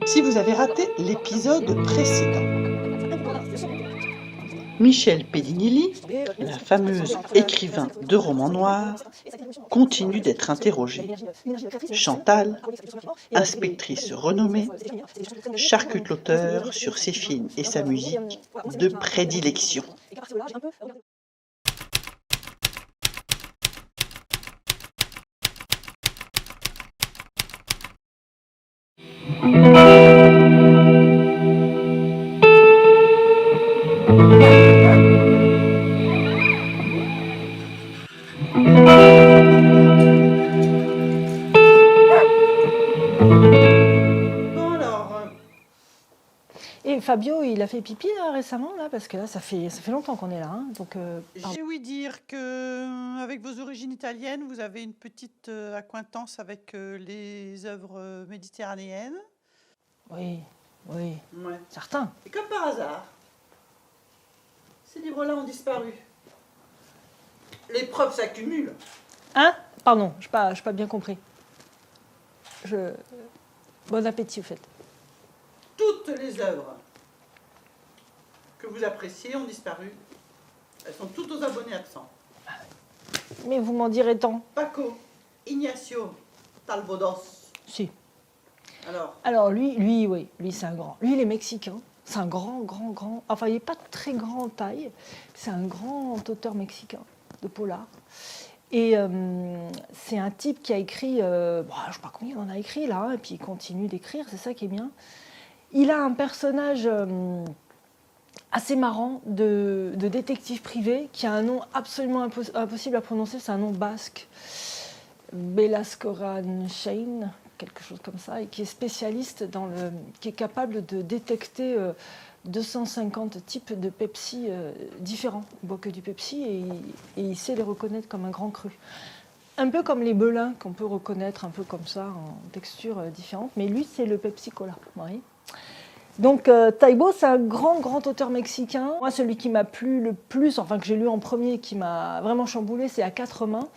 Si vous avez raté l'épisode précédent, Michel Pedinelli, la fameuse écrivain de romans noirs, continue d'être interrogée. Chantal, inspectrice renommée, charcute l'auteur sur ses films et sa musique de prédilection. Bon alors, Et Fabio, il a fait pipi là, récemment, là, parce que là, ça fait longtemps qu'on est là. Hein, donc, j'ai ouï dire que, avec vos origines italiennes, vous avez une petite acquaintance avec les œuvres méditerranéennes. oui, oui, Ouais. certains. Et comme par hasard, ces livres-là ont disparu. Les preuves s'accumulent. Hein? Pardon, je n'ai pas bien compris. Bon appétit, au fait. Toutes les œuvres que vous appréciez ont disparu. Elles sont toutes aux abonnés absents. Mais vous m'en direz tant. Paco, Ignacio, Talvodos. Si. Alors, lui, oui, lui, c'est un grand. Lui, il est mexicain. C'est un grand. Enfin, il n'est pas très grand en taille. C'est un grand auteur mexicain de polar. Et c'est un type qui a écrit, je ne sais pas combien il en a écrit là, et puis il continue d'écrire, c'est ça qui est bien. Il a un personnage assez marrant de détective privé qui a un nom absolument impossible à prononcer, c'est un nom basque, Belascoran Shane, quelque chose comme ça, et qui est spécialiste qui est capable de détecter 250 types de Pepsi différents. Il ne boit que du Pepsi et il sait les reconnaître comme un grand cru. Un peu comme les Belins qu'on peut reconnaître un peu comme ça en texture différente, mais lui c'est le Pepsi Cola. Oui. Donc Taibo, c'est un grand auteur mexicain. Moi, celui qui m'a plu le plus, enfin que j'ai lu en premier, qui m'a vraiment chamboulé, c'est À quatre mains.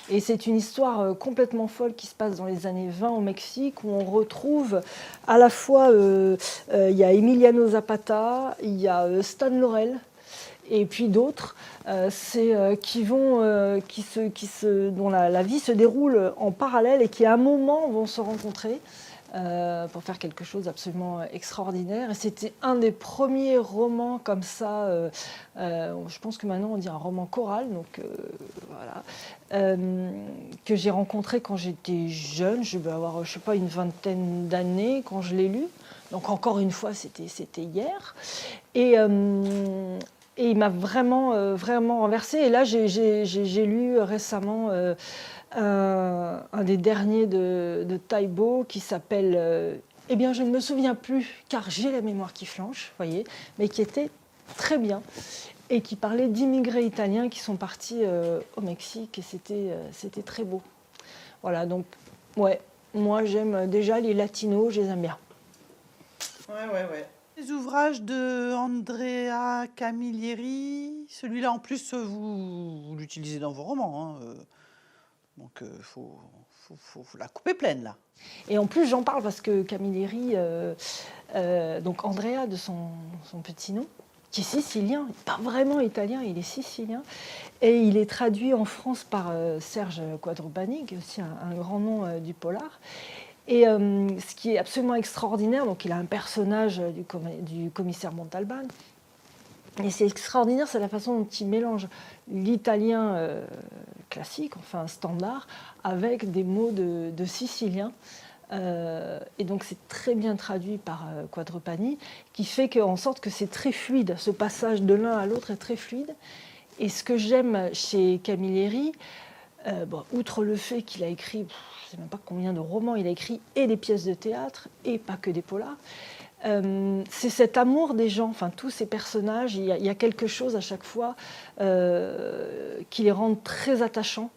Et c'est une histoire complètement folle qui se passe dans les années 20 au Mexique, où on retrouve à la fois, il y a Emiliano Zapata, il y a Stan Laurel, et puis d'autres, dont la vie se déroule en parallèle et qui à un moment vont se rencontrer pour faire quelque chose d'absolument extraordinaire. Et c'était un des premiers romans comme ça, je pense que maintenant on dit un roman choral, donc voilà, que j'ai rencontré quand j'étais jeune, je vais avoir, je sais pas, une vingtaine d'années quand je l'ai lu. Donc encore une fois, c'était hier. Et il m'a vraiment renversée. Et là, j'ai lu récemment un des derniers de Taibo qui s'appelle eh bien, je ne me souviens plus, car j'ai la mémoire qui flanche, voyez, mais qui était très bien et qui parlait d'immigrés italiens qui sont partis au Mexique et c'était très beau. Voilà, donc, ouais, moi j'aime déjà les latinos, je les aime bien. ouais. Les ouvrages de Andrea Camilleri, celui-là en plus, vous l'utilisez dans vos romans. Hein, donc il faut la couper pleine là. Et en plus, j'en parle parce que Camilleri, donc Andrea de son petit nom, qui est sicilien, pas vraiment italien, il est sicilien, et il est traduit en France par Serge Quadrupani, qui est aussi un grand nom du polar. Et ce qui est absolument extraordinaire, donc il a un personnage du commissaire Montalban, et c'est extraordinaire, c'est la façon dont il mélange l'italien classique, enfin standard, avec des mots de sicilien. Et donc c'est très bien traduit par Quadrupani, qui fait en sorte que c'est très fluide, ce passage de l'un à l'autre est très fluide. Et ce que j'aime chez Camilleri, outre le fait qu'il a écrit, je ne sais même pas combien de romans il a écrit, et des pièces de théâtre, et pas que des polars, c'est cet amour des gens, enfin tous ces personnages, il y a quelque chose à chaque fois qui les rend très attachants.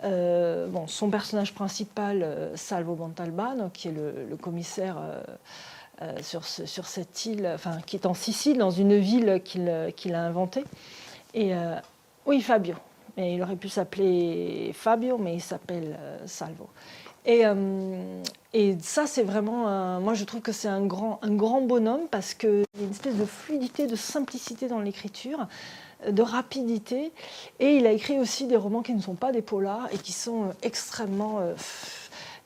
Son personnage principal, Salvo Montalbano, qui est le commissaire sur cette île, enfin qui est en Sicile, dans une ville qu'il a inventée. Et oui, Fabio. Mais il aurait pu s'appeler Fabio, mais il s'appelle Salvo. Et ça, c'est vraiment, moi je trouve que c'est un grand bonhomme parce qu'il y a une espèce de fluidité, de simplicité dans l'écriture, de rapidité. Et il a écrit aussi des romans qui ne sont pas des polars et qui sont extrêmement...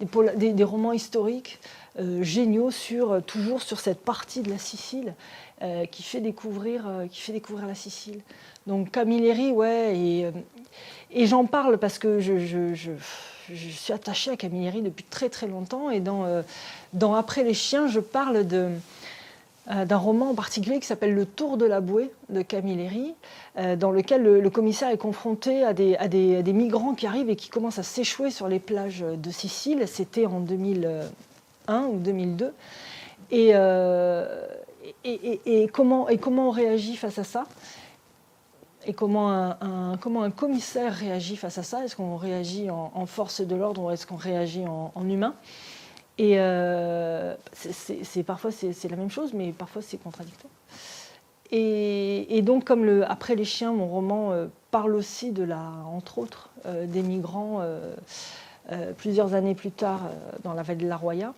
des romans historiques géniaux toujours sur cette partie de la Sicile qui fait découvrir la Sicile. Donc Camilleri, ouais, et j'en parle parce que je suis attachée à Camilleri depuis très très longtemps. Et dans Après les chiens, je parle d'un roman en particulier qui s'appelle Le Tour de la Bouée de Camilleri, dans lequel le commissaire est confronté à des migrants qui arrivent et qui commencent à s'échouer sur les plages de Sicile. C'était en 2001 ou 2002. Et comment on réagit face à ça? Et comment un commissaire réagit face à ça? Est-ce qu'on réagit en force de l'ordre ou est-ce qu'on réagit en humain? Et parfois c'est la même chose, mais parfois c'est contradictoire. Et donc, comme Après les chiens, mon roman parle aussi entre autres, des migrants plusieurs années plus tard dans la vallée de la Roya,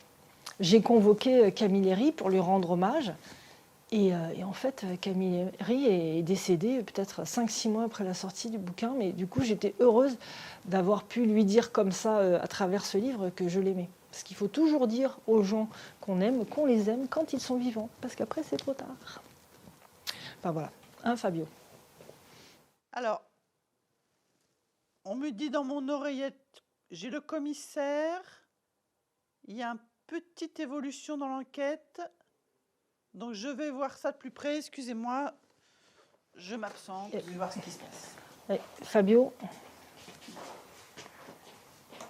j'ai convoqué Camilleri pour lui rendre hommage. Et en fait, Camilleri est décédé peut-être 5-6 mois après la sortie du bouquin, mais du coup, j'étais heureuse d'avoir pu lui dire comme ça, à travers ce livre, que je l'aimais. Parce qu'il faut toujours dire aux gens qu'on aime, qu'on les aime quand ils sont vivants, parce qu'après, c'est trop tard. Enfin voilà, hein, Fabio? Alors, on me dit dans mon oreillette, j'ai le commissaire, il y a une petite évolution dans l'enquête, donc je vais voir ça de plus près, excusez-moi, je m'absente, je vais voir ce qui se passe. Fabio?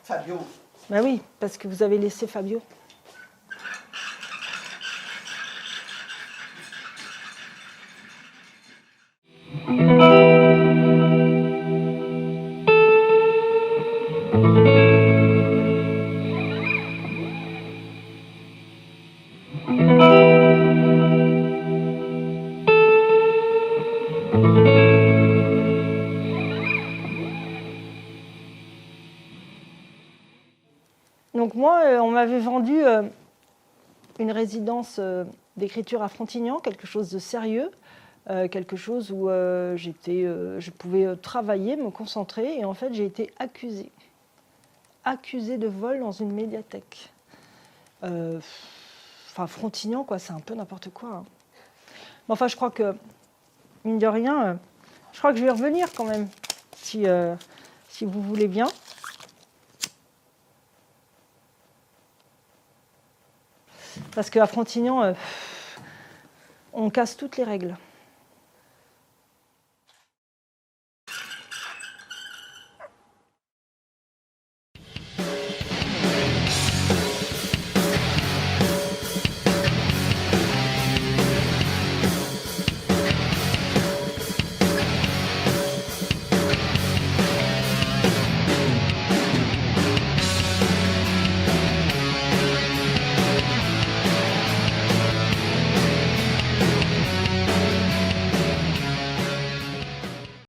Fabio. Ben oui, parce que vous avez laissé Fabio. Donc moi, on m'avait vendu une résidence d'écriture à Frontignan, quelque chose de sérieux, quelque chose où je pouvais travailler, me concentrer, et en fait j'ai été accusée de vol dans une médiathèque. Enfin, Frontignan, quoi, c'est un peu n'importe quoi. Hein. Mais enfin, je crois que, mine de rien, je crois que je vais revenir quand même, si vous voulez bien. Parce qu'à Frontignan, on casse toutes les règles.